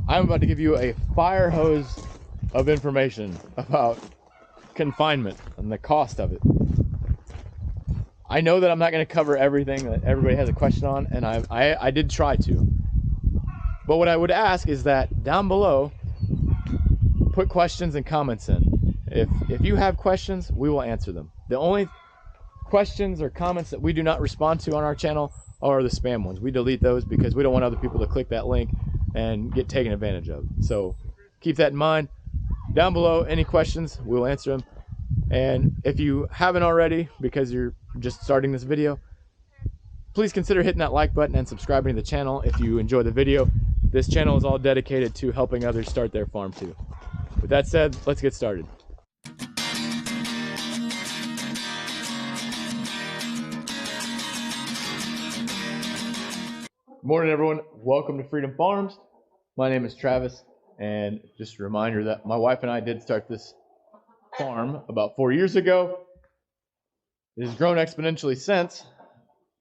I'm about to give you a fire hose of information about confinement and the cost of it. I know that I'm not going to cover everything that everybody has a question on, and I did try to. But what I would ask is that down below, put questions and comments in. If you have questions, we will answer them. The only questions or comments that we do not respond to on our channel are the spam ones. We delete those because we don't want other people to click that link and get taken advantage of. So keep that in mind. Down below, any questions, we'll answer them. And if you haven't already, because you're just starting this video, please consider hitting that like button and subscribing to the channel if you enjoy the video. This channel is all dedicated to helping others start their farm too. With that said, let's get started. Good morning, everyone. Welcome to Freedom Farms. My name is Travis, and just a reminder that my wife and I did start this farm about 4 years ago. It has grown exponentially since,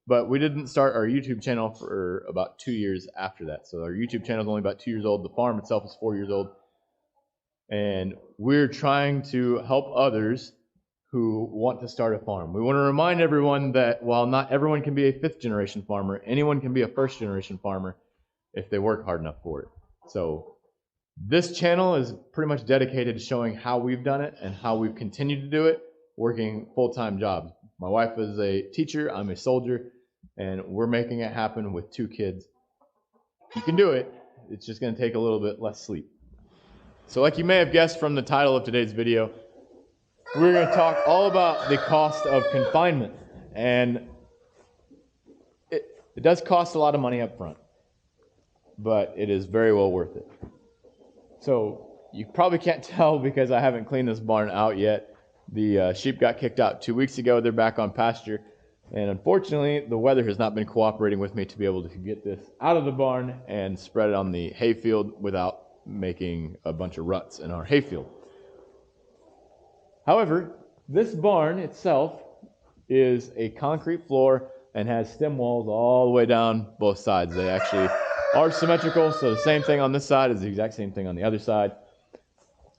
but we didn't start our YouTube channel for about 2 years after that. So our YouTube channel is only about 2 years old. The farm itself is 4 years old. And we're trying to help others who want to start a farm. We want to remind everyone that while not everyone can be a fifth generation farmer, anyone can be a first generation farmer if they work hard enough for it. So this channel is pretty much dedicated to showing how we've done it and how we've continued to do it, working full-time jobs. My wife is a teacher, I'm a soldier, and we're making it happen with 2 kids. You can do it, it's just going to take a little bit less sleep. So like you may have guessed from the title of today's video, we're going to talk all about the cost of confinement. And it does cost a lot of money up front, but it is very well worth it. So you probably can't tell because I haven't cleaned this barn out yet. The sheep got kicked out 2 weeks ago. They're back on pasture. And unfortunately, the weather has not been cooperating with me to be able to get this out of the barn and spread it on the hayfield without making a bunch of ruts in our hayfield. However, this barn itself is a concrete floor and has stem walls all the way down both sides. They actually are symmetrical, so the same thing on this side is the exact same thing on the other side.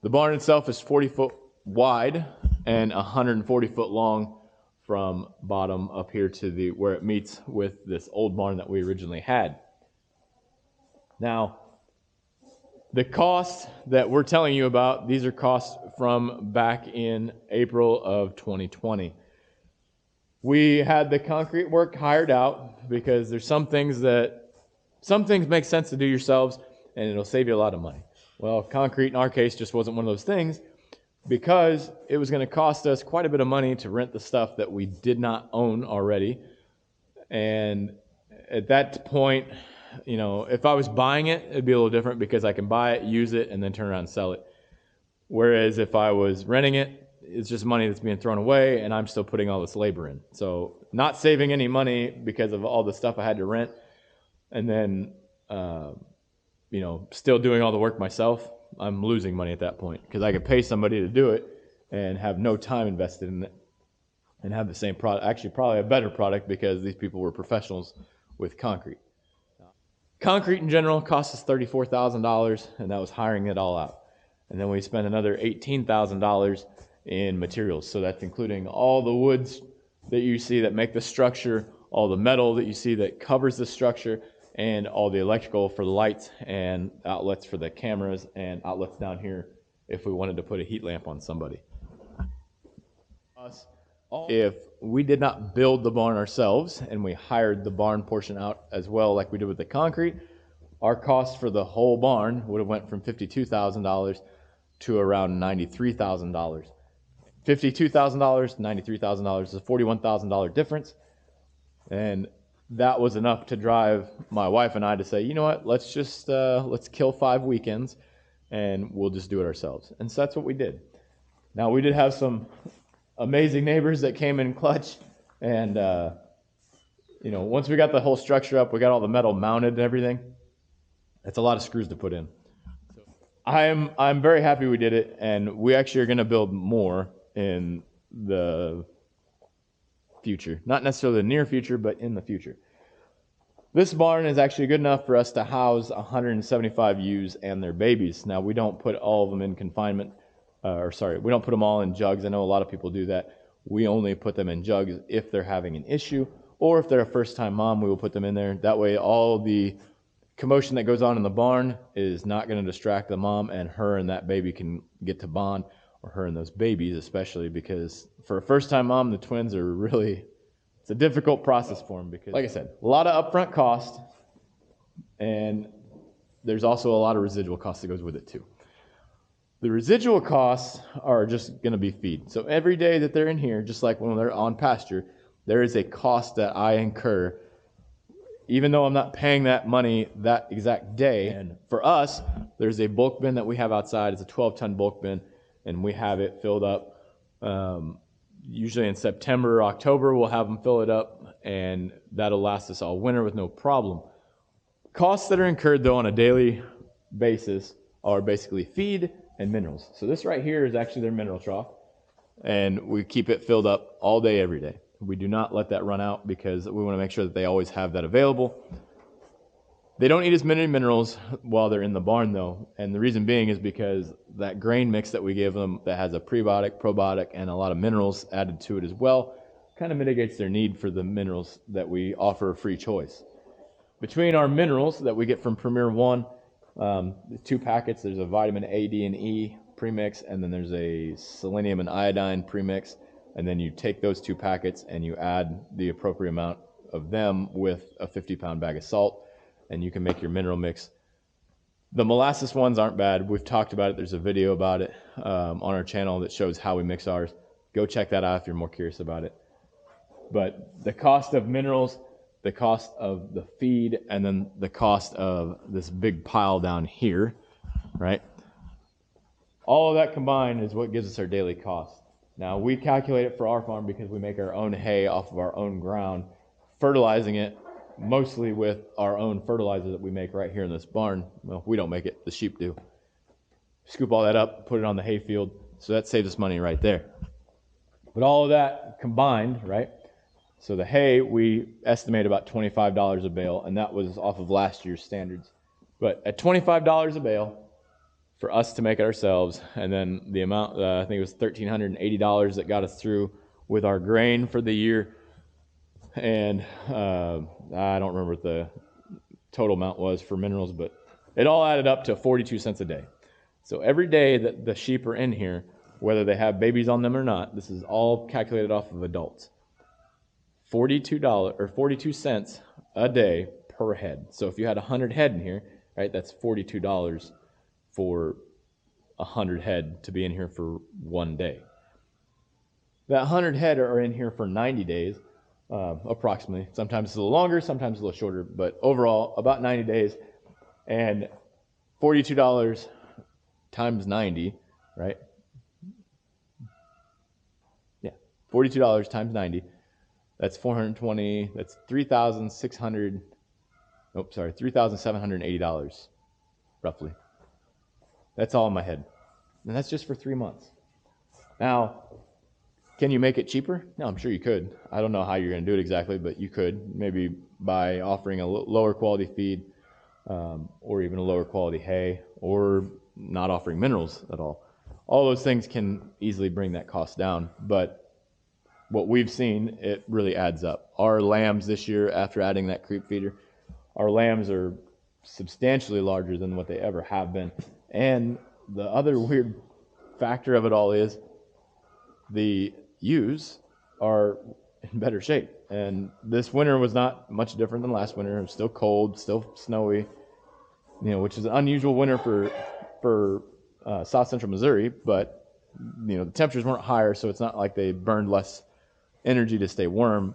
The barn itself is 40 foot wide and 140 foot long from bottom up here to where it meets with this old barn that we originally had. Now, the costs that we're telling you about, these are costs from back in April of 2020. We had the concrete work hired out because there's some things make sense to do yourselves and it'll save you a lot of money. Well, concrete in our case just wasn't one of those things because it was going to cost us quite a bit of money to rent the stuff that we did not own already. And at that point, you know, if I was buying it, it'd be a little different because I can buy it, use it, and then turn around and sell it. Whereas if I was renting it, it's just money that's being thrown away, and I'm still putting all this labor in. So not saving any money because of all the stuff I had to rent, and then, you know, still doing all the work myself, I'm losing money at that point because I could pay somebody to do it and have no time invested in it and have the same product, actually probably a better product because these people were professionals with concrete. Concrete in general cost us $34,000, and that was hiring it all out. And then we spent another $18,000 in materials. So that's including all the woods that you see that make the structure, all the metal that you see that covers the structure, and all the electrical for the lights and outlets for the cameras and outlets down here if we wanted to put a heat lamp on somebody. If we did not build the barn ourselves and we hired the barn portion out as well like we did with the concrete, our cost for the whole barn would have went from $52,000 to around $93,000. $52,000, $93,000 is a $41,000 difference. And that was enough to drive my wife and I to say, you know what, let's kill 5 weekends and we'll just do it ourselves. And so that's what we did. Now, we did have some amazing neighbors that came in clutch, and you know, once we got the whole structure up, we got all the metal mounted and everything. That's a lot of screws to put in. So I'm very happy we did it, and we actually are going to build more in the future. Not necessarily the near future, but in the future. This barn is actually good enough for us to house 175 ewes and their babies. Now, we don't put all of them in confinement, we don't put them all in jugs. I know a lot of people do that. We only put them in jugs if they're having an issue, or if they're a first-time mom, we will put them in there. That way, all the commotion that goes on in the barn is not going to distract the mom, and her and that baby can get to bond, or her and those babies especially, because for a first-time mom, the twins are really... It's a difficult process for them because, like I said, a lot of upfront cost, and there's also a lot of residual cost that goes with it too. The residual costs are just going to be feed. So every day that they're in here, just like when they're on pasture, there is a cost that I incur, even though I'm not paying that money that exact day. And for us, there's a bulk bin that we have outside. It's a 12-ton bulk bin, and we have it filled up. Usually in September or October, we'll have them fill it up, and that'll last us all winter with no problem. Costs that are incurred, though, on a daily basis are basically feed and minerals. So this right here is actually their mineral trough, and we keep it filled up all day, every day. We do not let that run out because we want to make sure that they always have that available. They don't eat as many minerals while they're in the barn, though, and the reason being is because that grain mix that we give them that has a prebiotic, probiotic, and a lot of minerals added to it as well kind of mitigates their need for the minerals that we offer a free choice. Between our minerals that we get from Premier One, the 2 packets, there's a vitamin A, D, and E premix, and then there's a selenium and iodine premix, and then you take those 2 packets and you add the appropriate amount of them with a 50-pound bag of salt, and you can make your mineral mix. The molasses ones aren't bad. We've talked about it. There's a video about it on our channel that shows how we mix ours. Go check that out if you're more curious about it. But the cost of minerals, the cost of the feed, and then the cost of this big pile down here, right? All of that combined is what gives us our daily cost. Now, we calculate it for our farm because we make our own hay off of our own ground, fertilizing it mostly with our own fertilizer that we make right here in this barn. Well, we don't make it, the sheep do. Scoop all that up, put it on the hay field, so that saves us money right there. But all of that combined, right? So the hay, we estimate about $25 a bale, and that was off of last year's standards. But at $25 a bale for us to make it ourselves, and then the amount, I think it was $1,380 that got us through with our grain for the year. And I don't remember what the total amount was for minerals, but it all added up to 42 cents a day. So every day that the sheep are in here, whether they have babies on them or not, this is all calculated off of adults. $42 or 42 cents a day per head. So if you had 100 head in here, right, that's $42 for 100 head to be in here for one day. That 100 head are in here for 90 days. Approximately. Sometimes it's a little longer, sometimes a little shorter, but overall about 90 days. And $42 times 90, right? Yeah, $42 times 90. That's 420. That's $3,780 roughly. That's all in my head, and that's just for 3 months. Now, can you make it cheaper? No, I'm sure you could. I don't know how you're going to do it exactly, but you could. Maybe by offering a lower quality feed, or even a lower quality hay, or not offering minerals at all. All those things can easily bring that cost down, but what we've seen, it really adds up. Our lambs this year, after adding that creep feeder, our lambs are substantially larger than what they ever have been. And the other weird factor of it all is the ewes are in better shape. And this winter was not much different than last winter. It was still cold, still snowy, which is an unusual winter for South Central Missouri, but the temperatures weren't higher, so it's not like they burned less energy to stay warm.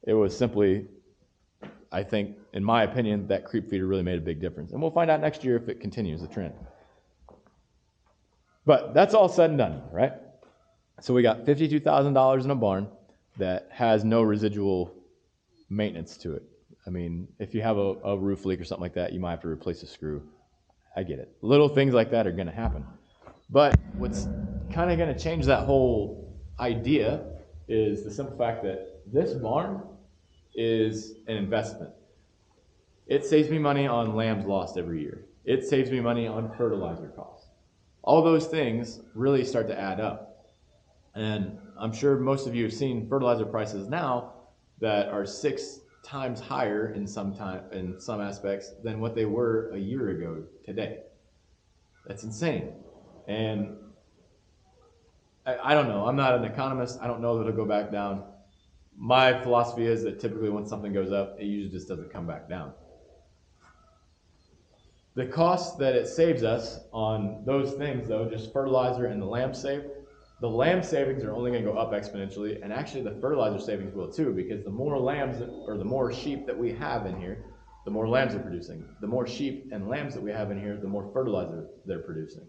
It was simply, I think, in my opinion, that creep feeder really made a big difference. And we'll find out next year if it continues the trend. But that's all said and done, right? So we got $52,000 in a barn that has no residual maintenance to it. I mean, if you have a roof leak or something like that, you might have to replace a screw. I get it. Little things like that are going to happen. But what's kind of going to change that whole idea is the simple fact that this barn is an investment. It saves me money on lambs lost every year. It saves me money on fertilizer costs. All those things really start to add up. And I'm sure most of you have seen fertilizer prices now that are 6 times higher in some aspects than what they were a year ago today. That's insane. And I don't know. I'm not an economist. I don't know that it'll go back down. My philosophy is that typically when something goes up, it usually just doesn't come back down. The cost that it saves us on those things, though, just fertilizer and the lamb savings are only going to go up exponentially, and actually the fertilizer savings will too, because the more lambs or the more sheep that we have in here, the more lambs they're producing. The more sheep and lambs that we have in here, the more fertilizer they're producing.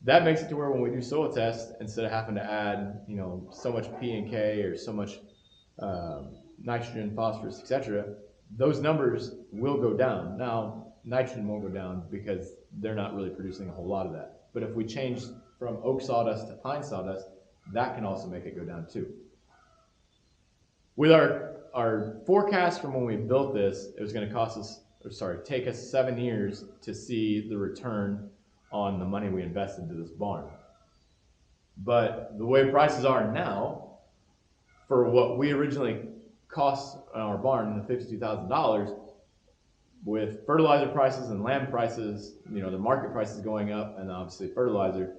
That makes it to where when we do soil tests, instead of having to add, so much P and K or so much nitrogen, phosphorus, etc., those numbers will go down. Now, nitrogen won't go down because they're not really producing a whole lot of that. But if we change from oak sawdust to pine sawdust, that can also make it go down too. With our forecast from when we built this, it was going to take us 7 years to see the return on the money we invested into this barn. But the way prices are now, for what we originally cost on our barn, the $52,000, with fertilizer prices and land prices, the market prices going up, and obviously fertilizer,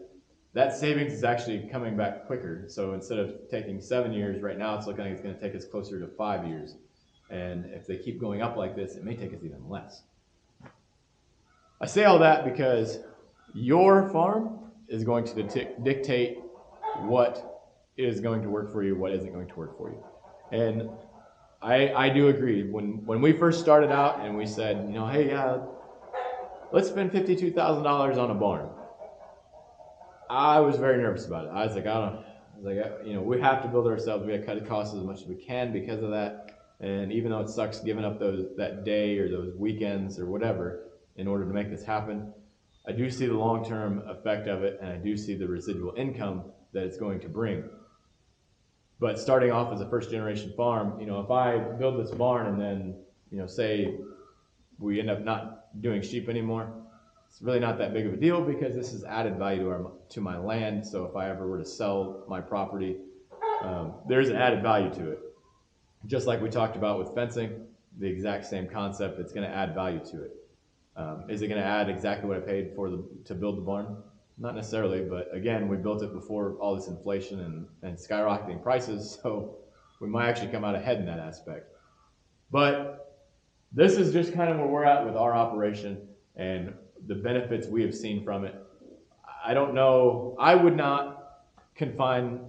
that savings is actually coming back quicker. So instead of taking 7 years, right now it's looking like it's going to take us closer to 5 years. And if they keep going up like this, it may take us even less. I say all that because your farm is going to dictate what is going to work for you, what isn't going to work for you. And I do agree. When we first started out and we said, hey, yeah, let's spend $52,000 on a barn, I was very nervous about it. I was like, we have to build it ourselves. We got to cut the costs as much as we can because of that. And even though it sucks giving up that day or those weekends or whatever in order to make this happen, I do see the long-term effect of it, and I do see the residual income that it's going to bring. But starting off as a first-generation farm, if I build this barn and then, say we end up not doing sheep anymore, it's really not that big of a deal because this is added value to my land. So if I ever were to sell my property, there's an added value to it. Just like we talked about with fencing, the exact same concept, it's going to add value to it. Is it going to add exactly what I paid to build the barn? Not necessarily, but again, we built it before all this inflation and skyrocketing prices, so we might actually come out ahead in that aspect. But this is just kind of where we're at with our operation and the benefits we have seen from it. I don't know, I would not confine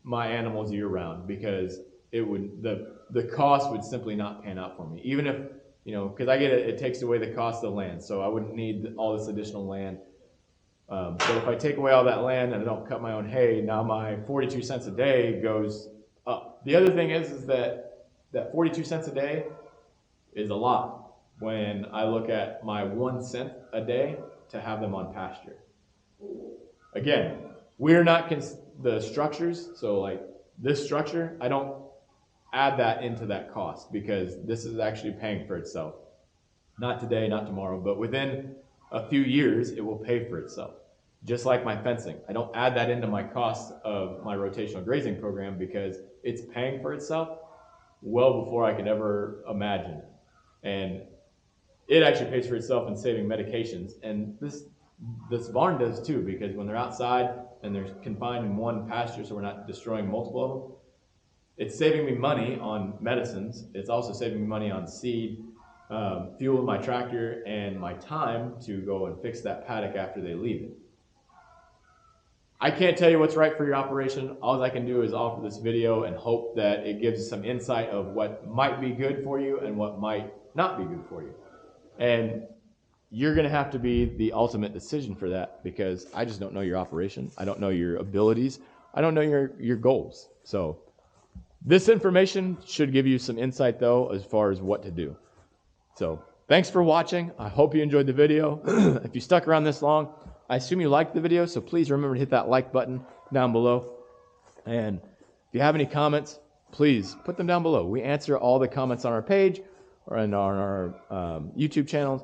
my animals year round because the cost would simply not pan out for me. Even if, because I get it takes away the cost of the land, so I wouldn't need all this additional land. But if I take away all that land and I don't cut my own hay, now my 42 cents a day goes up. The other thing is that 42 cents a day is a lot when I look at my 1 cent a day to have them on pasture. Again, we're not the structures, so like this structure, I don't add that into that cost because this is actually paying for itself. Not today, not tomorrow, but within a few years, it will pay for itself. Just like my fencing. I don't add that into my cost of my rotational grazing program because it's paying for itself well before I could ever imagine it. And it actually pays for itself in saving medications. And this barn does too, because when they're outside and they're confined in one pasture so we're not destroying multiple of them, it's saving me money on medicines. It's also saving me money on seed, fuel in my tractor, and my time to go and fix that paddock after they leave it. I can't tell you what's right for your operation. All I can do is offer this video and hope that it gives some insight of what might be good for you and what might not be good for you. And you're going to have to be the ultimate decision for that because I just don't know your operation. I don't know your abilities. I don't know your goals. So this information should give you some insight, though, as far as what to do. So thanks for watching. I hope you enjoyed the video. If you stuck around this long, I assume you liked the video, so please remember to hit that like button down below. And if you have any comments, please put them down below. We answer all the comments on our page or on our YouTube channels,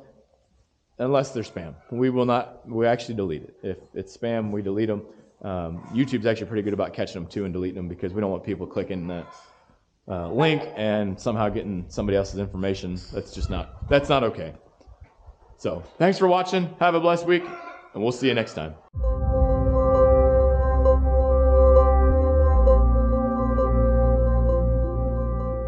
unless they're spam. We actually delete it. If it's spam, we delete them. YouTube's actually pretty good about catching them too and deleting them, because we don't want people clicking that link and somehow getting somebody else's information. That's not okay. So thanks for watching. Have a blessed week, and we'll see you next time.